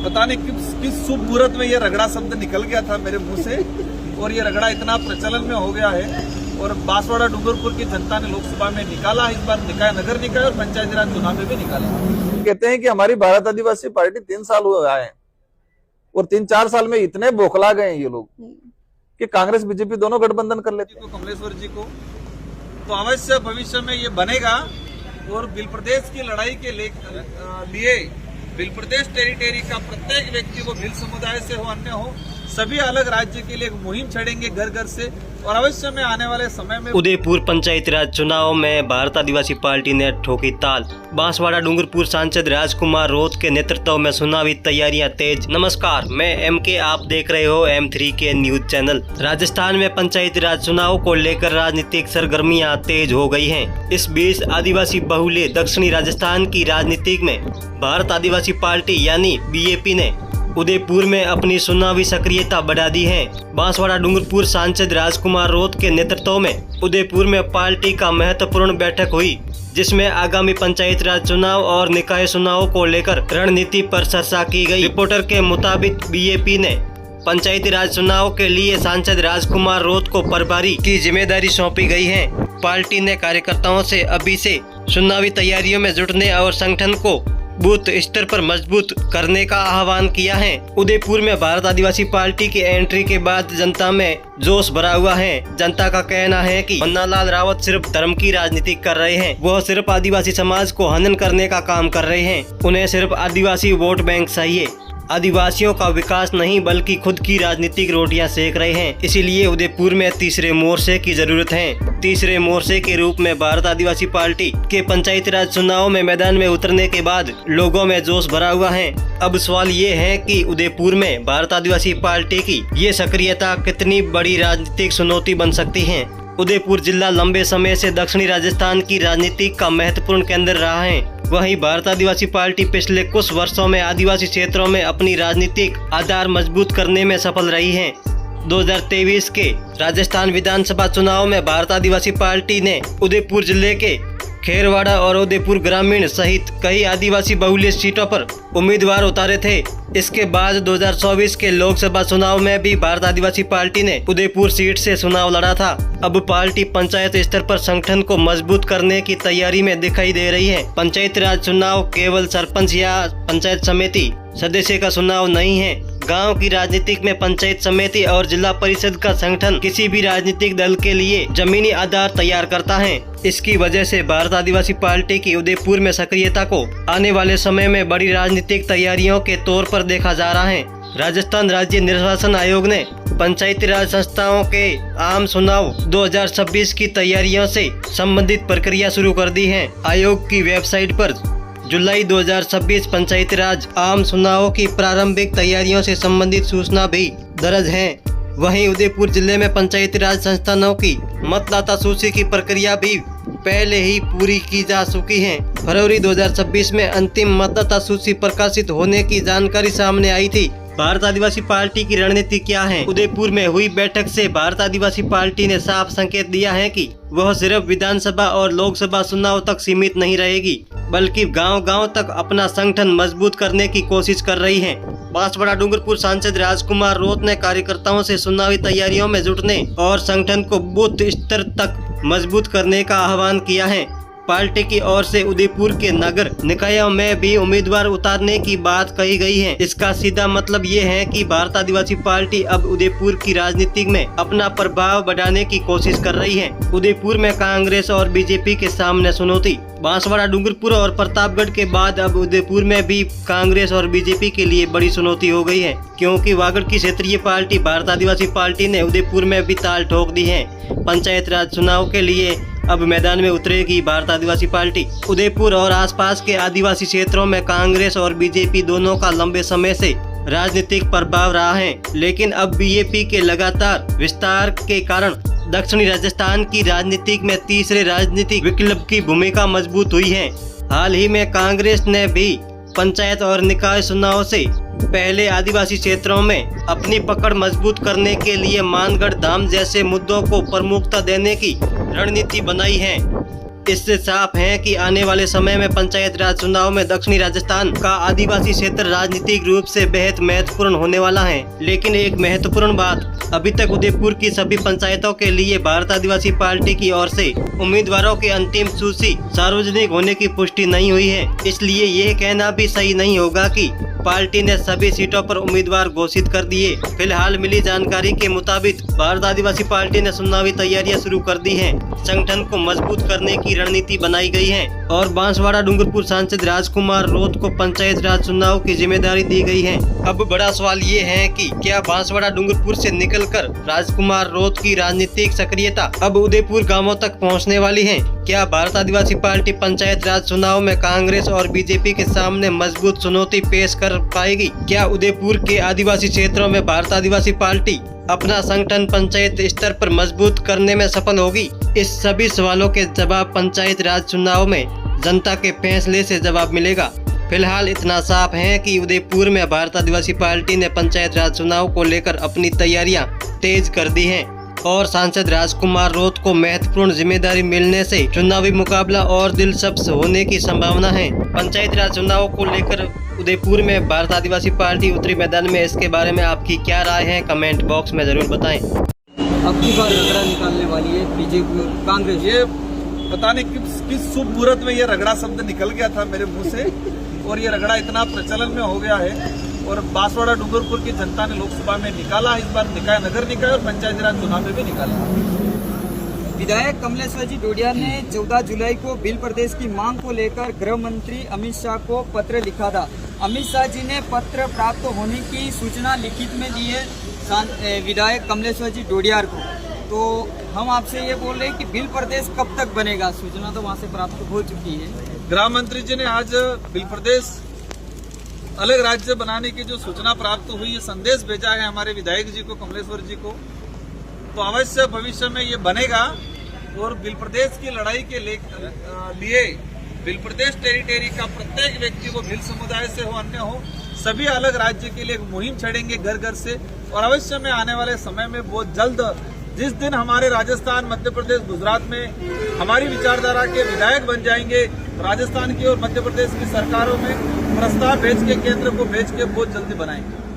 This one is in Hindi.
पता नहीं किस शुभ मुहूर्त में ये रगड़ा शब्द निकल गया था मेरे मुंह से और ये रगड़ा इतना प्रचलन में हो गया है और बांसवाड़ा डूंगरपुर की जनता ने लोकसभा में निकाला, इस बार निकाय नगर निकाय और पंचायती राज चुनाव में भी निकाला। कहते हैं कि हमारी भारत आदिवासी पार्टी 3 साल हुए आए और 3-4 साल में इतने बौखला गए ये लोग कि कांग्रेस बीजेपी दोनों गठबंधन कर लेते हैं। कमलेश्वर जी को तो अवश्य भविष्य में ये बनेगा और बिल प्रदेश की लड़ाई के लिए बिल प्रदेश टेरिटरी का प्रत्येक व्यक्ति वो भिल समुदाय से हो अन्य हो सभी अलग राज्य के लिए एक मुहिम छेड़ेंगे घर घर से और अवश्य में आने वाले समय में उदयपुर पंचायती राज चुनाव में भारत आदिवासी पार्टी ने ठोकी ताल। बांसवाड़ा डूंगरपुर सांसद राजकुमार रोत के नेतृत्व में चुनावी तैयारियां तेज। नमस्कार, मैं MK, आप देख रहे हो M3 के न्यूज चैनल। राजस्थान में पंचायती राज चुनाव को लेकर राजनीतिक सरगर्मियां तेज हो गई हैं। इस बीच आदिवासी बहुल्य दक्षिणी राजस्थान की राजनीति में भारत आदिवासी पार्टी यानी BAP ने उदयपुर में अपनी चुनावी सक्रियता बढ़ा दी है। बांसवाड़ा डूंगरपुर सांसद राजकुमार रोत के नेतृत्व में उदयपुर में पार्टी का महत्वपूर्ण बैठक हुई, जिसमें आगामी पंचायत राज चुनाव और निकाय चुनाव को लेकर रणनीति पर चर्चा की गई। रिपोर्टर के मुताबिक BAP ने पंचायती राज चुनाव के लिए सांसद राजकुमार रोत को प्रभारी की जिम्मेदारी सौंपी गई है। पार्टी ने कार्यकर्ताओं से अभी से चुनावी तैयारियों में जुटने और संगठन को बूथ स्तर पर मजबूत करने का आह्वान किया है। उदयपुर में भारत आदिवासी पार्टी की एंट्री के बाद जनता में जोश भरा हुआ है। जनता का कहना है कि पन्नालाल रावत सिर्फ धर्म की राजनीति कर रहे हैं। वह सिर्फ आदिवासी समाज को हनन करने का काम कर रहे हैं। उन्हें सिर्फ आदिवासी वोट बैंक चाहिए। आदिवासियों का विकास नहीं बल्कि खुद की राजनीतिक रोटियां सेक रहे हैं। इसीलिए उदयपुर में तीसरे मोर्चे की जरूरत है। तीसरे मोर्चे के रूप में भारत आदिवासी पार्टी के पंचायती राज चुनाव में मैदान में उतरने के बाद लोगों में जोश भरा हुआ है। अब सवाल ये है कि उदयपुर में भारत आदिवासी पार्टी की ये सक्रियता कितनी बड़ी राजनीतिक चुनौती बन सकती है। उदयपुर जिला लंबे समय से दक्षिणी राजस्थान की राजनीति का महत्वपूर्ण केंद्र रहा है। वहीं भारत आदिवासी पार्टी पिछले कुछ वर्षों में आदिवासी क्षेत्रों में अपनी राजनीतिक आधार मजबूत करने में सफल रही है। 2023 के राजस्थान विधानसभा चुनाव में भारत आदिवासी पार्टी ने उदयपुर जिले के खेरवाड़ा और उदयपुर ग्रामीण सहित कई आदिवासी बहुल्य सीटों पर उम्मीदवार उतारे थे। इसके बाद 2024 के लोकसभा चुनाव में भी भारत आदिवासी पार्टी ने उदयपुर सीट से चुनाव लड़ा था। अब पार्टी पंचायत स्तर पर संगठन को मजबूत करने की तैयारी में दिखाई दे रही है। पंचायत राज चुनाव केवल सरपंच या पंचायत समिति सदस्य का चुनाव नहीं है। गांव की राजनीतिक में पंचायत समिति और जिला परिषद का संगठन किसी भी राजनीतिक दल के लिए जमीनी आधार तैयार करता है। इसकी वजह से भारत आदिवासी पार्टी की उदयपुर में सक्रियता को आने वाले समय में बड़ी राजनीतिक तैयारियों के तौर पर देखा जा रहा है। राजस्थान राज्य निर्वाचन आयोग ने पंचायती राज संस्थाओं के आम चुनाव 2026 की तैयारियों से संबंधित प्रक्रिया शुरू कर दी है। आयोग की वेबसाइट पर जुलाई 2026 पंचायती राज आम चुनावों की प्रारंभिक तैयारियों से संबंधित सूचना भी दर्ज है। वहीं उदयपुर जिले में पंचायती राज संस्थानों की मतदाता सूची की प्रक्रिया भी पहले ही पूरी की जा चुकी है। फरवरी 2026 में अंतिम मतदाता सूची प्रकाशित होने की जानकारी सामने आई थी। भारत आदिवासी पार्टी की रणनीति क्या है? उदयपुर में हुई बैठक से भारत आदिवासी पार्टी ने साफ संकेत दिया है कि वह सिर्फ विधानसभा और लोकसभा चुनाव तक सीमित नहीं रहेगी, बल्कि गांव-गांव तक अपना संगठन मजबूत करने की कोशिश कर रही है। बांसवाड़ा डूंगरपुर सांसद राजकुमार रोत ने कार्यकर्ताओं से चुनावी तैयारियों में जुटने और संगठन को बूथ स्तर तक मजबूत करने का आह्वान किया है। पार्टी की ओर से उदयपुर के नगर निकायों में भी उम्मीदवार उतारने की बात कही गई है। इसका सीधा मतलब ये है कि भारत आदिवासी पार्टी अब उदयपुर की राजनीति में अपना प्रभाव बढ़ाने की कोशिश कर रही है। उदयपुर में कांग्रेस और BJP के सामने चुनौती। बांसवाड़ा डूंगरपुर और प्रतापगढ़ के बाद अब उदयपुर में भी कांग्रेस और BJP के लिए बड़ी चुनौती हो गई है, क्योंकि वागड़ की क्षेत्रीय पार्टी भारत आदिवासी पार्टी ने उदयपुर में भी ताल ठोक दी है। पंचायत राज चुनाव के लिए अब मैदान में उतरेगी भारत आदिवासी पार्टी। उदयपुर और आसपास के आदिवासी क्षेत्रों में कांग्रेस और BJP दोनों का लंबे समय से राजनीतिक प्रभाव रहा है, लेकिन अब BJP के लगातार विस्तार के कारण दक्षिणी राजस्थान की राजनीति में तीसरे राजनीतिक विकल्प की भूमिका मजबूत हुई है। हाल ही में कांग्रेस ने भी पंचायत और निकाय चुनाव से पहले आदिवासी क्षेत्रों में अपनी पकड़ मजबूत करने के लिए मानगढ़ धाम जैसे मुद्दों को प्रमुखता देने की रणनीति बनाई है। इससे साफ है कि आने वाले समय में पंचायत राज चुनाव में दक्षिणी राजस्थान का आदिवासी क्षेत्र राजनीतिक रूप से बेहद महत्वपूर्ण होने वाला है। लेकिन एक महत्वपूर्ण बात, अभी तक उदयपुर की सभी पंचायतों के लिए भारत आदिवासी पार्टी की ओर से उम्मीदवारों की अंतिम सूची सार्वजनिक होने की पुष्टि नहीं हुई है। इसलिए यह कहना भी सही नहीं होगा कि पार्टी ने सभी सीटों पर उम्मीदवार घोषित कर दिए। फिलहाल मिली जानकारी के मुताबिक भारत आदिवासी पार्टी ने चुनावी तैयारियां शुरू कर दी हैं। संगठन को मजबूत करने की रणनीति बनाई गई है और बांसवाड़ा डूंगरपुर सांसद राजकुमार रोत को पंचायत राज चुनाव की जिम्मेदारी दी गई है। अब बड़ा सवाल ये है कि क्या बांसवाड़ा डूंगरपुर से निकलकर राजकुमार रोत की राजनीतिक सक्रियता अब उदयपुर गांवों तक पहुंचने वाली है? क्या भारत आदिवासी पार्टी पंचायत राज चुनाव में कांग्रेस और बीजेपी के सामने मजबूत चुनौती पेश कर पाएगी? क्या उदयपुर के आदिवासी क्षेत्रों में भारत आदिवासी पार्टी अपना संगठन पंचायत स्तर पर मजबूत करने में सफल होगी? इस सभी सवालों के जवाब पंचायत राज चुनाव में जनता के फैसले से जवाब मिलेगा। फिलहाल इतना साफ है कि उदयपुर में भारत आदिवासी पार्टी ने पंचायत राज चुनाव को लेकर अपनी तैयारियां तेज कर दी हैं और सांसद राजकुमार रोत को महत्वपूर्ण जिम्मेदारी मिलने से चुनावी मुकाबला और दिलचस्प होने की संभावना है। पंचायत राज चुनाव को लेकर उदयपुर में भारत आदिवासी पार्टी उत्तरी मैदान में, इसके बारे में आपकी क्या राय है? कमेंट बॉक्स में जरूर बताएं। अब की बार रगड़ा निकालने वाली है बीजेपी और कांग्रेस। ये पता नहीं किस शुभ मुहूर्त में ये रगड़ा शब्द निकल गया था मेरे मुंह से, और ये रगड़ा इतना प्रचलन में हो गया है और बांसवाड़ा डूंगरपुर की जनता ने लोकसभा में निकाला, इस बार निकाय नगर निकाय और पंचायती राज चुनाव में भी निकाला। विधायक कमलेश्वर जी डोडिया ने 14 जुलाई को बिल प्रदेश की मांग को लेकर गृह मंत्री अमित शाह को पत्र लिखा था। अमित शाह जी ने पत्र प्राप्त होने की सूचना लिखित में दी है विधायक कमलेश्वर जी डोडियार को। तो हम आपसे ये बोल रहे हैं कि बिल प्रदेश कब तक बनेगा? सूचना तो वहाँ से प्राप्त हो चुकी है। गृह मंत्री जी ने आज बिल प्रदेश अलग राज्य बनाने की जो सूचना प्राप्त हुई, ये संदेश भेजा है हमारे विधायक जी को, कमलेश्वर जी को। तो अवश्य भविष्य में ये बनेगा और बिल प्रदेश की लड़ाई के लिए बिल प्रदेश टेरिटरी का प्रत्येक व्यक्ति, वो भिल समुदाय से हो अन्य हो, सभी अलग राज्य के लिए एक मुहिम छेड़ेंगे घर घर से। और अवश्य में आने वाले समय में बहुत जल्द, जिस दिन हमारे राजस्थान, मध्य प्रदेश, गुजरात में हमारी विचारधारा के विधायक बन जाएंगे, राजस्थान की और मध्य प्रदेश की सरकारों में प्रस्ताव भेज के, केंद्र को भेज के बहुत जल्दी बनाएंगे।